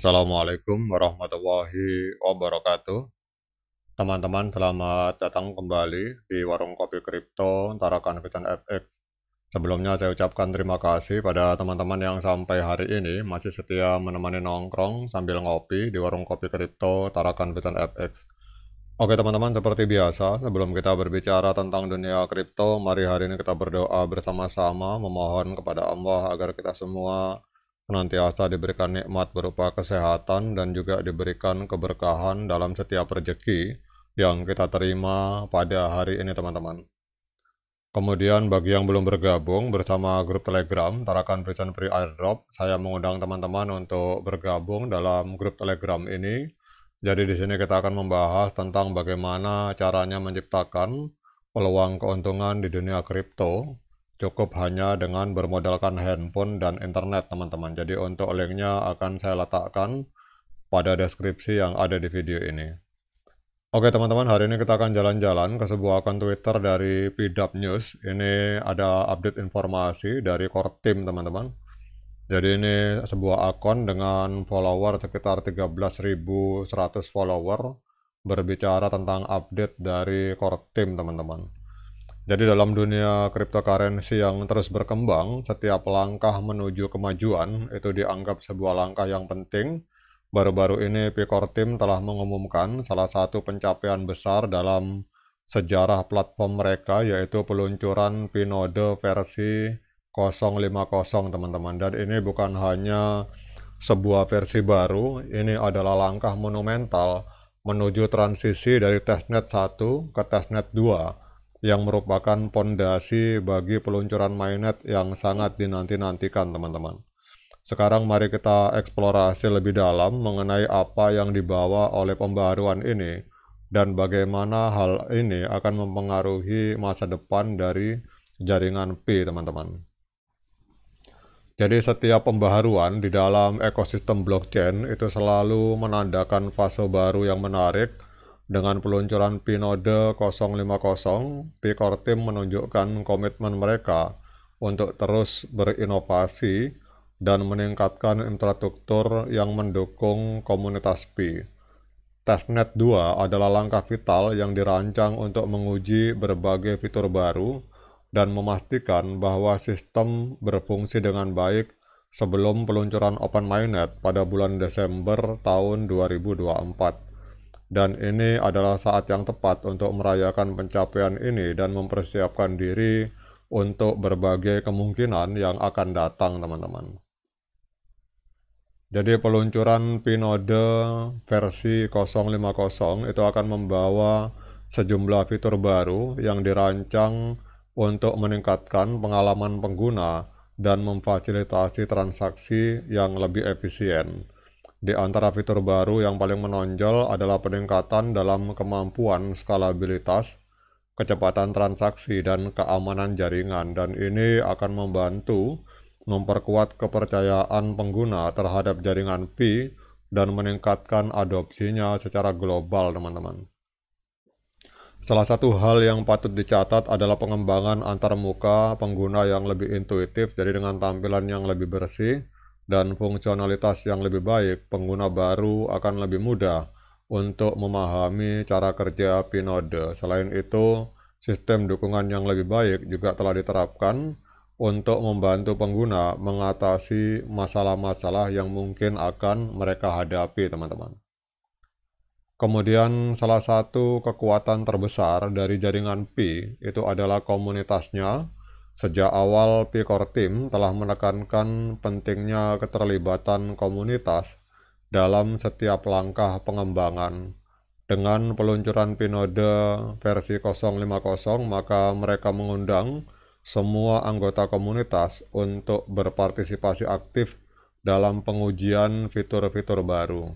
Assalamualaikum warahmatullahi wabarakatuh. Teman-teman, selamat datang kembali di Warung Kopi Kripto Tarakan Fitan FX. Sebelumnya saya ucapkan terima kasih pada teman-teman yang sampai hari ini masih setia menemani nongkrong sambil ngopi di Warung Kopi Kripto Tarakan Fitan FX. Oke teman-teman, seperti biasa, sebelum kita berbicara tentang dunia kripto, mari hari ini kita berdoa bersama-sama memohon kepada Allah agar kita semua senantiasa diberikan nikmat berupa kesehatan dan juga diberikan keberkahan dalam setiap rezeki yang kita terima pada hari ini teman-teman. Kemudian bagi yang belum bergabung bersama grup Telegram Tarakan Present Free Airdrop, saya mengundang teman-teman untuk bergabung dalam grup Telegram ini. Jadi di sini kita akan membahas tentang bagaimana caranya menciptakan peluang keuntungan di dunia kripto cukup hanya dengan bermodalkan handphone dan internet teman-teman. Jadi untuk linknya akan saya letakkan pada deskripsi yang ada di video ini. Oke teman-teman, hari ini kita akan jalan-jalan ke sebuah akun Twitter dari PDAP News. Ini ada update informasi dari core team teman-teman. Jadi ini sebuah akun dengan follower sekitar 13.100 follower berbicara tentang update dari core team teman-teman. Jadi dalam dunia cryptocurrency yang terus berkembang, setiap langkah menuju kemajuan itu dianggap sebuah langkah yang penting. Baru-baru ini Picor Team telah mengumumkan salah satu pencapaian besar dalam sejarah platform mereka, yaitu peluncuran Pinode versi 050 teman-teman. Dan ini bukan hanya sebuah versi baru, ini adalah langkah monumental menuju transisi dari testnet 1 ke testnet 2 yang merupakan pondasi bagi peluncuran mainnet yang sangat dinanti-nantikan teman-teman. Sekarang mari kita eksplorasi lebih dalam mengenai apa yang dibawa oleh pembaruan ini dan bagaimana hal ini akan mempengaruhi masa depan dari jaringan Pi teman-teman. Jadi setiap pembaharuan di dalam ekosistem blockchain itu selalu menandakan fase baru yang menarik. Dengan peluncuran Pinode 050, Picor Team menunjukkan komitmen mereka untuk terus berinovasi dan meningkatkan infrastruktur yang mendukung komunitas Pi. Testnet 2 adalah langkah vital yang dirancang untuk menguji berbagai fitur baru dan memastikan bahwa sistem berfungsi dengan baik sebelum peluncuran Open Mainnet pada bulan Desember tahun 2024. Dan ini adalah saat yang tepat untuk merayakan pencapaian ini dan mempersiapkan diri untuk berbagai kemungkinan yang akan datang teman-teman. Jadi peluncuran Pinode versi 050 itu akan membawa sejumlah fitur baru yang dirancang untuk meningkatkan pengalaman pengguna dan memfasilitasi transaksi yang lebih efisien. Di antara fitur baru yang paling menonjol adalah peningkatan dalam kemampuan skalabilitas, kecepatan transaksi, dan keamanan jaringan. Dan ini akan membantu memperkuat kepercayaan pengguna terhadap jaringan Pi dan meningkatkan adopsinya secara global, teman-teman. Salah satu hal yang patut dicatat adalah pengembangan antarmuka pengguna yang lebih intuitif, jadi dengan tampilan yang lebih bersih dan fungsionalitas yang lebih baik, pengguna baru akan lebih mudah untuk memahami cara kerja Pinode. Selain itu, sistem dukungan yang lebih baik juga telah diterapkan untuk membantu pengguna mengatasi masalah-masalah yang mungkin akan mereka hadapi, teman-teman. Kemudian salah satu kekuatan terbesar dari jaringan Pi itu adalah komunitasnya. Sejak awal Picor Team telah menekankan pentingnya keterlibatan komunitas dalam setiap langkah pengembangan. Dengan peluncuran Pinode versi 050, maka mereka mengundang semua anggota komunitas untuk berpartisipasi aktif dalam pengujian fitur-fitur baru.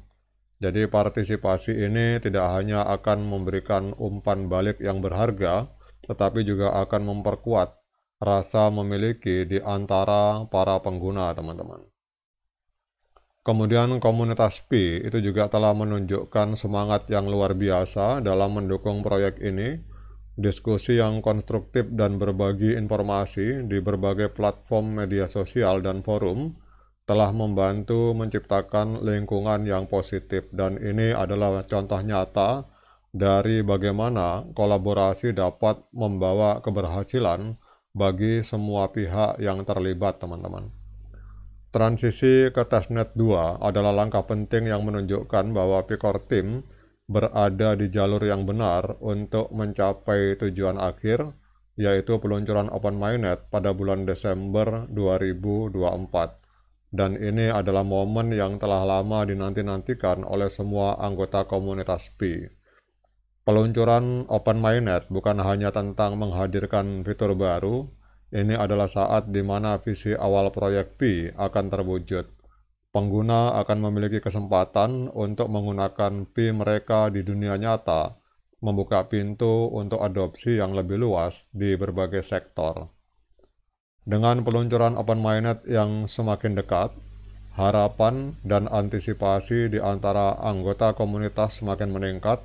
Jadi partisipasi ini tidak hanya akan memberikan umpan balik yang berharga, tetapi juga akan memperkuat rasa memiliki di antara para pengguna, teman-teman. Kemudian komunitas Pi itu juga telah menunjukkan semangat yang luar biasa dalam mendukung proyek ini. Diskusi yang konstruktif dan berbagi informasi di berbagai platform media sosial dan forum telah membantu menciptakan lingkungan yang positif, dan ini adalah contoh nyata dari bagaimana kolaborasi dapat membawa keberhasilan bagi semua pihak yang terlibat, teman-teman. Transisi ke testnet 2 adalah langkah penting yang menunjukkan bahwa Picor Team berada di jalur yang benar untuk mencapai tujuan akhir, yaitu peluncuran Open Mainnet pada bulan Desember 2024. Dan ini adalah momen yang telah lama dinanti-nantikan oleh semua anggota komunitas Pi. Peluncuran Open Mainnet bukan hanya tentang menghadirkan fitur baru, ini adalah saat di mana visi awal proyek Pi akan terwujud. Pengguna akan memiliki kesempatan untuk menggunakan Pi mereka di dunia nyata, membuka pintu untuk adopsi yang lebih luas di berbagai sektor. Dengan peluncuran Open Mainnet yang semakin dekat, harapan dan antisipasi di antara anggota komunitas semakin meningkat.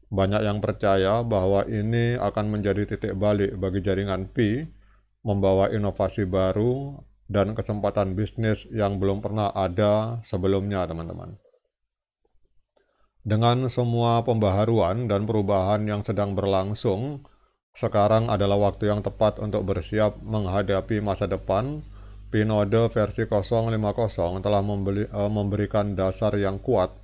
Banyak yang percaya bahwa ini akan menjadi titik balik bagi jaringan Pi, membawa inovasi baru dan kesempatan bisnis yang belum pernah ada sebelumnya, teman-teman. Dengan semua pembaharuan dan perubahan yang sedang berlangsung, sekarang adalah waktu yang tepat untuk bersiap menghadapi masa depan. Pinode versi 050 telah memberikan dasar yang kuat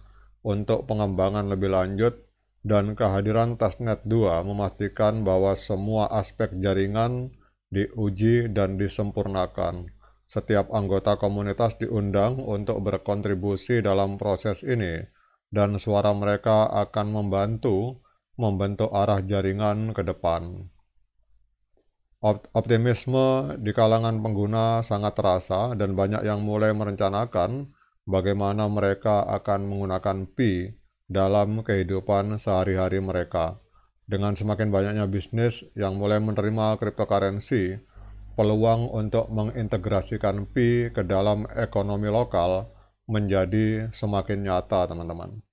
untuk pengembangan lebih lanjut, dan kehadiran testnet 2 memastikan bahwa semua aspek jaringan diuji dan disempurnakan. Setiap anggota komunitas diundang untuk berkontribusi dalam proses ini, dan suara mereka akan membantu membentuk arah jaringan ke depan. Optimisme di kalangan pengguna sangat terasa, dan banyak yang mulai merencanakan bagaimana mereka akan menggunakan Pi dalam kehidupan sehari-hari mereka. Dengan semakin banyaknya bisnis yang mulai menerima cryptocurrency, peluang untuk mengintegrasikan Pi ke dalam ekonomi lokal menjadi semakin nyata, teman-teman.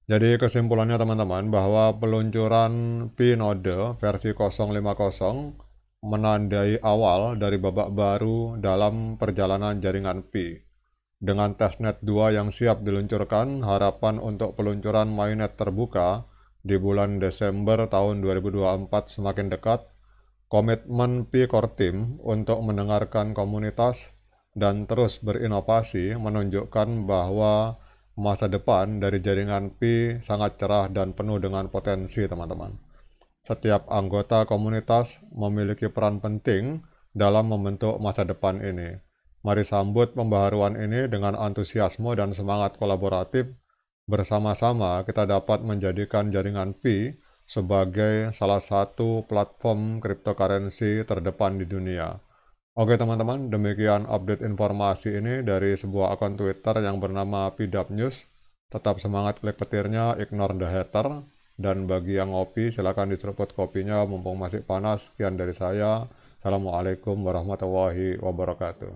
Jadi kesimpulannya, teman-teman, bahwa peluncuran Pi node versi 050 menandai awal dari babak baru dalam perjalanan jaringan Pi. Dengan testnet 2 yang siap diluncurkan, harapan untuk peluncuran mainnet terbuka di bulan Desember tahun 2024 semakin dekat. Komitmen Picor Team untuk mendengarkan komunitas dan terus berinovasi menunjukkan bahwa masa depan dari jaringan Pi sangat cerah dan penuh dengan potensi, teman-teman. Setiap anggota komunitas memiliki peran penting dalam membentuk masa depan ini. Mari sambut pembaharuan ini dengan antusiasme dan semangat kolaboratif. Bersama-sama kita dapat menjadikan jaringan Pi sebagai salah satu platform cryptocurrency terdepan di dunia. Oke, teman-teman, demikian update informasi ini dari sebuah akun Twitter yang bernama PDAP News. Tetap semangat klik petirnya, ignore the hater. Dan bagi yang ngopi, silakan diseruput kopinya mumpung masih panas. Sekian dari saya. Assalamualaikum warahmatullahi wabarakatuh.